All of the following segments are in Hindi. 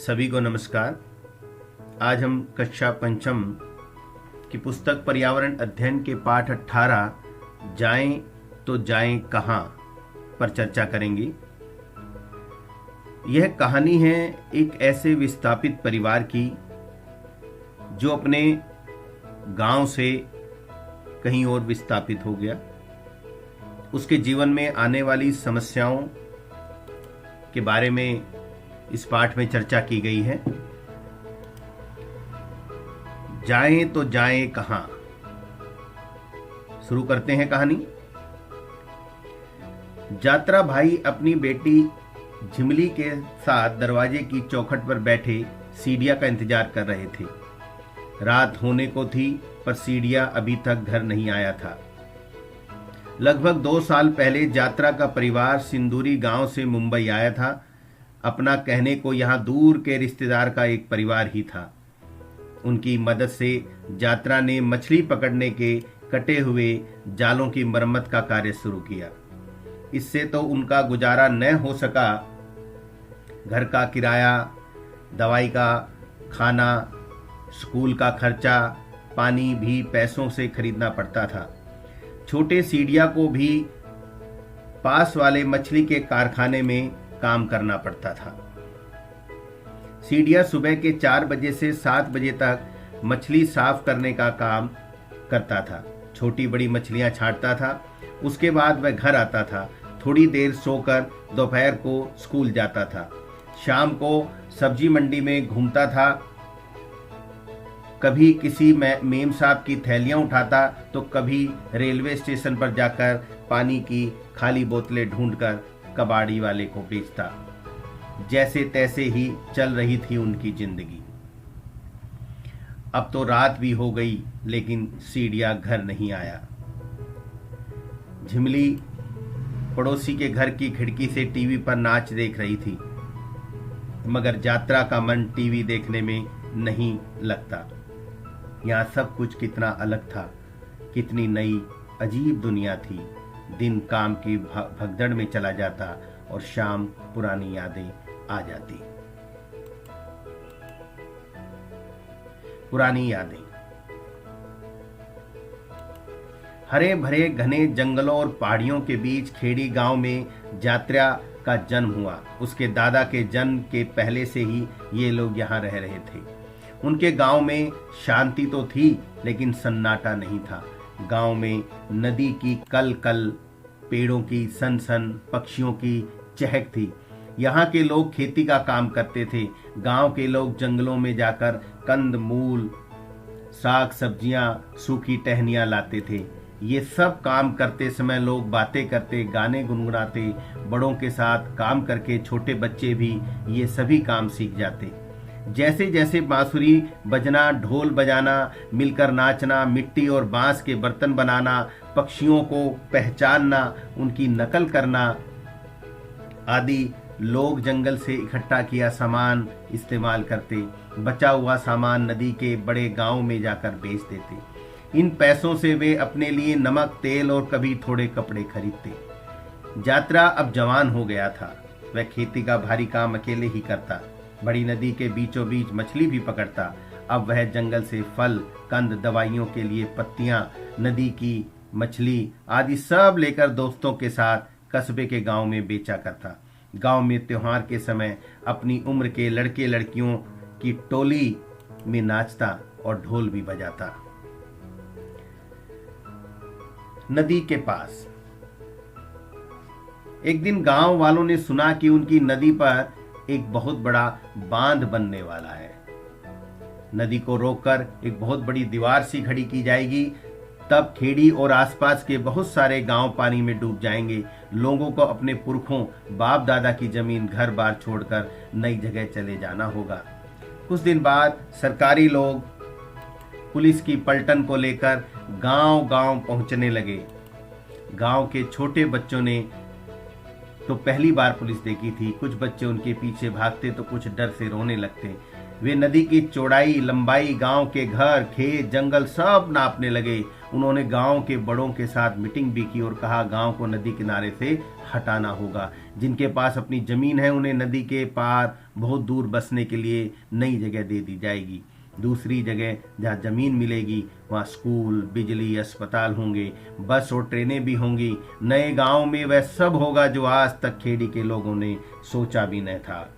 सभी को नमस्कार। आज हम कक्षा पंचम की पुस्तक पर्यावरण अध्ययन के पाठ 18 जाएं तो जाएं कहां पर चर्चा करेंगे। यह कहानी है एक ऐसे विस्थापित परिवार की जो अपने गांव से कहीं और विस्थापित हो गया। उसके जीवन में आने वाली समस्याओं के बारे में इस पाठ में चर्चा की गई है। जाएं तो जाएं कहां। शुरू करते हैं कहानी। जात्रा भाई अपनी बेटी झिमली के साथ दरवाजे की चौखट पर बैठे सीढ़िया का इंतजार कर रहे थे। रात होने को थी पर सीढ़िया अभी तक घर नहीं आया था। लगभग 2 साल पहले जात्रा का परिवार सिंदूरी गांव से मुंबई आया था। अपना कहने को यहाँ दूर के रिश्तेदार का एक परिवार ही था। उनकी मदद से जात्रा ने मछली पकड़ने के कटे हुए जालों की मरम्मत का कार्य शुरू किया। इससे तो उनका गुजारा न हो सका। घर का किराया, दवाई का, खाना, स्कूल का खर्चा, पानी भी पैसों से खरीदना पड़ता था। छोटे सीढ़िया को भी पास वाले मछली के कारखाने में काम करना पड़ता था। सीढ़िया सुबह के 4 बजे से 7 बजे तक मछली साफ करने का काम करता था। छोटी बड़ी मछलियां छांटता था। उसके बाद वह घर आता था। थोड़ी देर सोकर दोपहर को स्कूल जाता था। शाम को सब्जी मंडी में घूमता था। कभी किसी मेम साहब की थैलियां उठाता तो कभी रेलवे स्टेशन पर जाकर पानी की खाली बोतलें ढूंढकर कबाड़ी वाले को बेचता। जैसे तैसे ही चल रही थी उनकी जिंदगी। अब तो रात भी हो गई लेकिन सीढ़िया घर नहीं आया। झिमली पड़ोसी के घर की खिड़की से टीवी पर नाच देख रही थी, मगर जात्रा का मन टीवी देखने में नहीं लगता। यहाँ सब कुछ कितना अलग था, कितनी नई अजीब दुनिया थी। दिन काम की भगदड़ में चला जाता और शाम पुरानी यादें आ जाती। पुरानी यादें। हरे भरे घने जंगलों और पहाड़ियों के बीच खेड़ी गांव में जात्रा का जन्म हुआ। उसके दादा के जन्म के पहले से ही ये लोग यहाँ रह रहे थे। उनके गांव में शांति तो थी लेकिन सन्नाटा नहीं था। गांव में नदी की कल कल, पेड़ों की सन सन, पक्षियों की चहक थी। यहाँ के लोग खेती का काम करते थे। गांव के लोग जंगलों में जाकर कंद मूल, साग सब्जियां, सूखी टहनियां लाते थे। ये सब काम करते समय लोग बातें करते, गाने गुनगुनाते। बड़ों के साथ काम करके छोटे बच्चे भी ये सभी काम सीख जाते। जैसे जैसे बांसुरी बजना, ढोल बजाना, मिलकर नाचना, मिट्टी और बांस के बर्तन बनाना, पक्षियों को पहचानना, उनकी नकल करना आदि लोग जंगल से इकट्ठा किया सामान इस्तेमाल करते। बचा हुआ सामान नदी के बड़े गांव में जाकर बेच देते। इन पैसों से वे अपने लिए नमक, तेल और कभी थोड़े कपड़े खरीदते। जात्रा अब जवान हो गया था। वह खेती का भारी काम अकेले ही करता। बड़ी नदी के बीचों बीच मछली भी पकड़ता। अब वह जंगल से फल, कंद, दवाइयों के लिए पत्तियां, नदी की मछली आदि सब लेकर दोस्तों के साथ कस्बे के गांव में बेचा करता। गांव में त्योहार के समय अपनी उम्र के लड़के लड़कियों की टोली में नाचता और ढोल भी बजाता। नदी के पास एक दिन गांव वालों ने सुना कि उनकी नदी पर एक बहुत बड़ा बांध बनने वाला है। नदी को रोककर एक बहुत बड़ी दीवार सी खड़ी की जाएगी। तब खेड़ी और आसपास के बहुत सारे गांव पानी में डूब जाएंगे। लोगों को अपने पुरखों, बाप दादा की जमीन, घर बार छोड़कर नई जगह चले जाना होगा। कुछ दिन बाद सरकारी लोग पुलिस की पलटन को लेकर गांव गांव पहुंचने लगे। गांव के छोटे बच्चों ने तो पहली बार पुलिस देखी थी। कुछ बच्चे उनके पीछे भागते तो कुछ डर से रोने लगते। वे नदी की चौड़ाई, लंबाई, गांव के घर, खेत, जंगल सब नापने लगे। उन्होंने गांव के बड़ों के साथ मीटिंग भी की और कहा गांव को नदी किनारे से हटाना होगा। जिनके पास अपनी जमीन है उन्हें नदी के पार बहुत दूर बसने के लिए नई जगह दे दी जाएगी। दूसरी जगह जहाँ जमीन मिलेगी वहाँ स्कूल, बिजली, अस्पताल होंगे, बस और ट्रेनें भी होंगी। नए गांव में वह सब होगा जो आज तक खेड़ी के लोगों ने सोचा भी न था।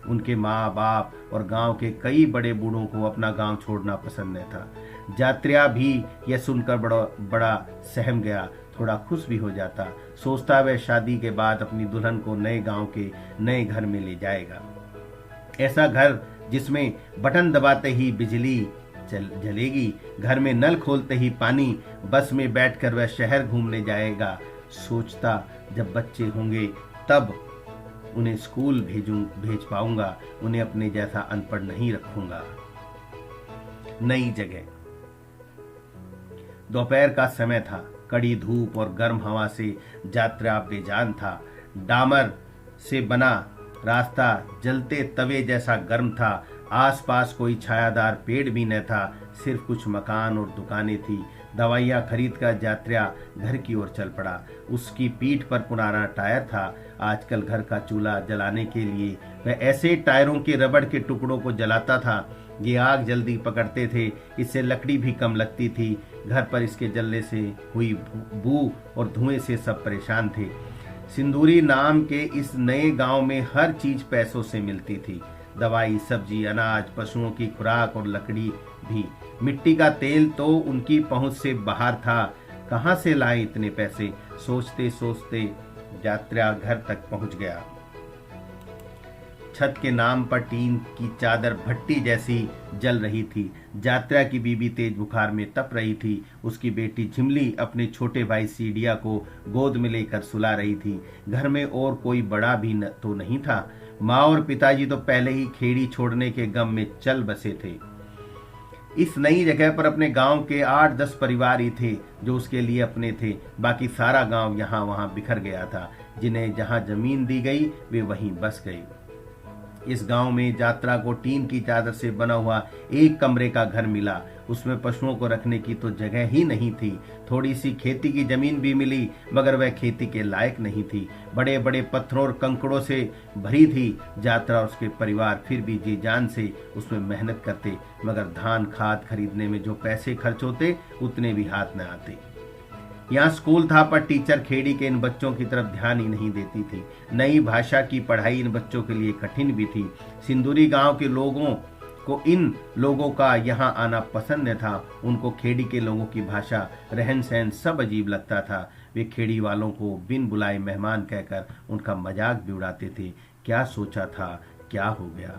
उनके माँ बाप और गांव के कई बड़े बूढ़ों को अपना गांव छोड़ना पसंद न था। जात्र्या भी यह सुनकर बड़ा सहम गया, थोड़ा खुश भी हो जाता। सोचता वह शादी के बाद अपनी दुल्हन को नए गांव के नए घर में ले जाएगा। ऐसा घर जिसमें बटन दबाते ही बिजली जलेगी, घर में नल खोलते ही पानी, बस में बैठकर वह शहर घूमने जाएगा। सोचता जब बच्चे होंगे तब उन्हें स्कूल भेज पाऊंगा, उन्हें अपने जैसा अनपढ़ नहीं रखूंगा। नई जगह। दोपहर का समय था। कड़ी धूप और गर्म हवा से जात्रा बेजान था। डामर से बना रास्ता जलते तवे जैसा गर्म था। आसपास कोई छायादार पेड़ भी न था, सिर्फ कुछ मकान और दुकानें थी। दवाइयाँ खरीदकर जात्र्या घर की ओर चल पड़ा। उसकी पीठ पर पुराना टायर था। आजकल घर का चूल्हा जलाने के लिए वह ऐसे टायरों के रबड़ के टुकड़ों को जलाता था। ये आग जल्दी पकड़ते थे, इससे लकड़ी भी कम लगती थी। घर पर इसके जलने से हुई बू और धुएं से सब परेशान थे। सिंदूरी नाम के इस नए गांव में हर चीज पैसों से मिलती थी। दवाई, सब्जी, अनाज, पशुओं की खुराक और लकड़ी भी। मिट्टी का तेल तो उनकी पहुंच से बाहर था। कहां से लाए इतने पैसे? सोचते सोचते जात्र्या घर तक पहुंच गया। छत के नाम पर टीन की चादर भट्टी जैसी जल रही थी। जात्र्या की बीबी तेज बुखार में तप रही थी। उसकी बेटी झिमली अपने छोटे भाई सीडिया को गोद में लेकर सुला रही थी। घर में और कोई बड़ा भी तो नहीं था। माँ और पिताजी तो पहले ही खेड़ी छोड़ने के गम में चल बसे थे। इस नई जगह पर अपने गांव के 8-10 परिवार ही थे जो उसके लिए अपने थे। बाकी सारा गांव यहाँ वहाँ बिखर गया था। जिन्हें जहाँ जमीन दी गई वे वहीं बस गए। इस गांव में जात्रा को टीन की चादर से बना हुआ एक कमरे का घर मिला। उसमें पशुओं को रखने की तो जगह ही नहीं थी। थोड़ी सी खेती की जमीन भी मिली, मगर वह खेती के लायक नहीं थी। बड़े बड़े पत्थरों और कंकड़ों से भरी थी। जात्रा और उसके परिवार फिर भी जी जान से उसमें मेहनत करते, मगर धान खाद खरीदने में जो पैसे खर्च होते उतने भी हाथ न आते। यहाँ स्कूल था, पर टीचर खेड़ी के इन बच्चों की तरफ ध्यान ही नहीं देती थी। नई भाषा की पढ़ाई इन बच्चों के लिए कठिन भी थी। सिंदूरी गांव के लोगों को इन लोगों का यहाँ आना पसंद न था। उनको खेड़ी के लोगों की भाषा, रहन सहन सब अजीब लगता था। वे खेड़ी वालों को बिन बुलाए मेहमान कहकर उनका मजाक भी उड़ाते थे। क्या सोचा था, क्या हो गया।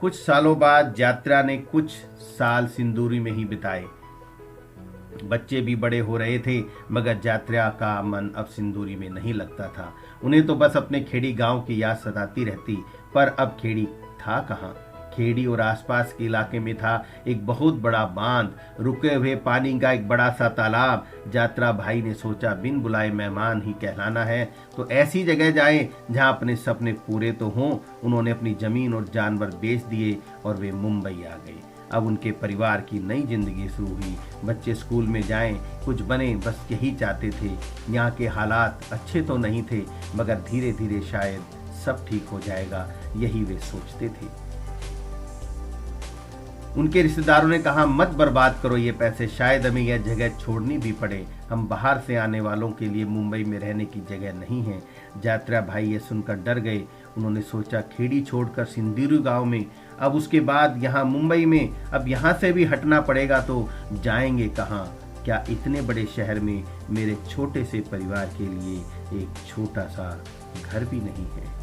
कुछ सालों बाद जात्रा ने कुछ साल सिंदूरी में ही बिताए। बच्चे भी बड़े हो रहे थे, मगर जात्रा का मन अब सिंदूरी में नहीं लगता था। उन्हें तो बस अपने खेड़ी गांव की याद सताती रहती। पर अब खेड़ी था कहाँ? खेड़ी और आसपास के इलाके में था एक बहुत बड़ा बांध, रुके हुए पानी का एक बड़ा सा तालाब। जात्रा भाई ने सोचा बिन बुलाए मेहमान ही कहलाना है तो ऐसी जगह जाए जहाँ अपने सपने पूरे तो हों। उन्होंने अपनी जमीन और जानवर बेच दिए और वे मुंबई आ गए। अब उनके परिवार की नई जिंदगी शुरू हुई। बच्चे स्कूल में जाएं, कुछ बने, बस यही चाहते थे। यहाँ के हालात अच्छे तो नहीं थे, मगर धीरे धीरे शायद सब ठीक हो जाएगा, यही वे सोचते थे। उनके रिश्तेदारों ने कहा मत बर्बाद करो ये पैसे, शायद हमें यह जगह छोड़नी भी पड़े। हम बाहर से आने वालों के लिए मुंबई में रहने की जगह नहीं है। जात्रा भाई ये सुनकर डर गए। उन्होंने सोचा खेड़ी छोड़कर सिंदूरी गांव में, अब उसके बाद यहाँ मुंबई में, अब यहाँ से भी हटना पड़ेगा तो जाएंगे कहाँ? क्या इतने बड़े शहर में मेरे छोटे से परिवार के लिए एक छोटा सा घर भी नहीं है?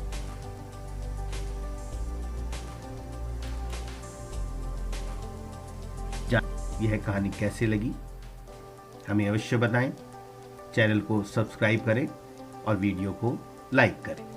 यह कहानी कैसे लगी हमें अवश्य बताएं। चैनल को सब्सक्राइब करें और वीडियो को लाइक करें।